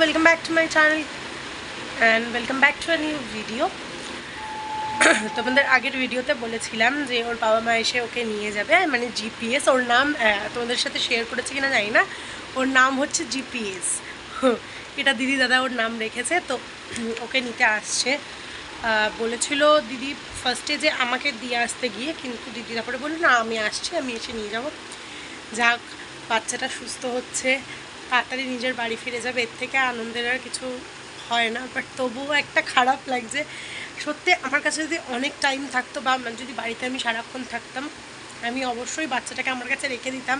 welcome back to my channel and welcome back to a new video. তোমাদের আগের ভিডিওতে বলেছিলাম যে ওর বাবা মা এসে ওকে নিয়ে যাবে, মানে জিপিএস ওর নাম, তোমাদের সাথে শেয়ার করেছি কিনা জানি না। ওর নাম হচ্ছে জিপিএস, এটা দিদি দাদা ওর নাম রেখেছে। তো ওকে নিতে আসছে, বলেছিল দিদি ফার্স্টে যে আমাকে দিয়ে আসতে গিয়ে, কিন্তু দিদি তারপরে বললো না আমি আসছি, আমি এসে নিয়ে যাব। যাক, বাচ্চাটা সুস্থ হচ্ছে, তাড়াতাড়ি নিজের বাড়ি ফিরে যাবে, এর থেকে আনন্দের আর কিছু হয় না। বাট তবুও একটা খারাপ লাগছে সত্যি। আমার কাছে যদি অনেক টাইম থাকতো বা যদি বাড়িতে আমি সারাক্ষণ থাকতাম, আমি অবশ্যই বাচ্চাটাকে আমার কাছে রেখে দিতাম।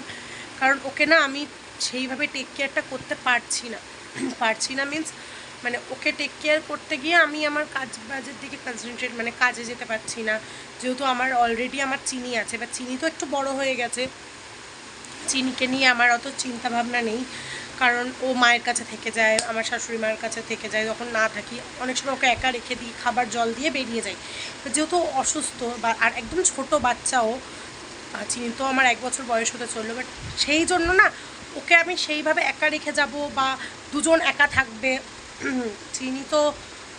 কারণ ওকে না আমি সেইভাবে টেক কেয়ারটা করতে পারছি না মিনস মানে ওকে টেক কেয়ার করতে গিয়ে আমি আমার কাজ বাজের দিকে কনসেন্ট্রেট, মানে কাজে যেতে পারছি না। যেহেতু আমার অলরেডি আমার চিনি আছে, বা চিনি তো একটু বড় হয়ে গেছে, চিনিকে নিয়ে আমার অত চিন্তা ভাবনা নেই। কারণ ও মায়ের কাছে থেকে যায়, আমার শাশুড়ি মায়ের কাছে থেকে যায়, যখন না থাকি অনেক সময় ওকে একা রেখে দিই, খাবার জল দিয়ে বেরিয়ে যাই। যেহেতু অসুস্থ বা আর একদম ছোট বাচ্চাও, চিনি তো আমার 1 বছর বয়স হতে চললো, বাট সেই জন্য না ওকে আমি সেইভাবে একা রেখে যাব বা দুজন একা থাকবে। চিনি তো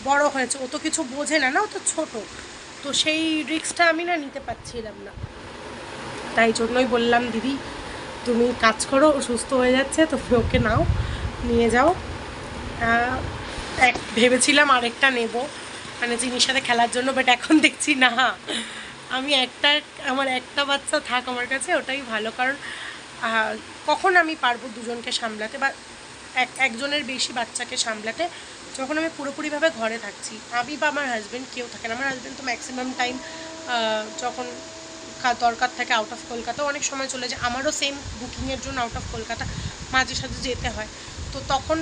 বড় হয়েছে, ও তো কিছু বোঝে না, ও তো ছোটো, তো সেই রিস্কটা আমি না নিতে পারছিলাম না। তাই জন্যই বললাম দিদি তুমি কাজ করো, সুস্থ হয়ে যাচ্ছে, তুমি ওকে নাও, নিয়ে যাও। ভেবেছিলাম আরেকটা নেব, মানে চিনির সাথে খেলার জন্য, বাট এখন দেখছি না, আমি আমার একটা বাচ্চা থাক আমার কাছে, ওটাই ভালো। কারণ কখন আমি পারবো দুজনকে সামলাতে বা একজনের বেশি বাচ্চাকে সামলাতে, যখন আমি পুরোপুরিভাবে ঘরে থাকছি। আমি বা আমার হাজব্যান্ড কেউ থাকে না। আমার হাজব্যান্ড তো ম্যাক্সিমাম টাইম যখন দরকার থাকে আউট অফ কলকাতা, অনেক সময় চলে যায়। আমারও সেম বুকিংয়ের জন্য আউট অফ কলকাতা মাঝে সাঝে যেতে হয়। তো তখন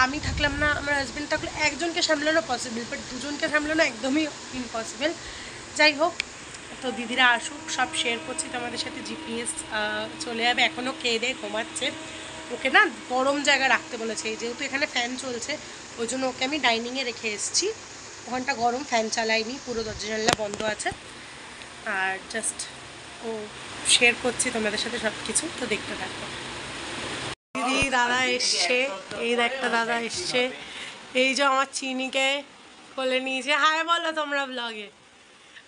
আমি থাকলাম না, আমার হাজব্যান্ড থাকলে একজনকে সামলানো পসিবল, বাট দুজনকে সামলানো একদমই ইম্পসিবল। যাই হোক, তো দিদিরা আসুক, সব শেয়ার করছি তোমাদের সাথে। জিপিএস চলে যাবে, এখনও খেয়ে দিয়ে ঘুমাচ্ছে। ওকে না গরম জায়গা রাখতে বলেছে, যেহেতু এখানে ফ্যান চলছে ওই জন্য ওকে আমি ডাইনিংয়ে রেখে এসেছি। ওখানটা গরম, ফ্যান চালাইনি, পুরো দরজা জানলা বন্ধ আছে। আর জাস্ট ও শেয়ার করছি তোমাদের সাথে সব কিছু, তো দেখতে থাকো। দিদি দাদা এসছে, এই একটা দাদা এসছে, এই যে আমার চিনিকে কোলে নিয়েছে। হাই বলো তোমরা ব্লগে।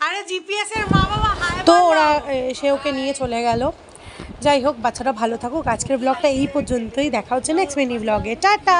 আরে জিপিএস এর মা বাবা হাই। তো ওরা এসে ওকে নিয়ে চলে গেল। যাই হোক, বাচ্চাটা ভালো থাকুক। আজকের ব্লগটা এই পর্যন্তই, দেখা হচ্ছে নেক্সট মিনি ব্লগে। টাটা।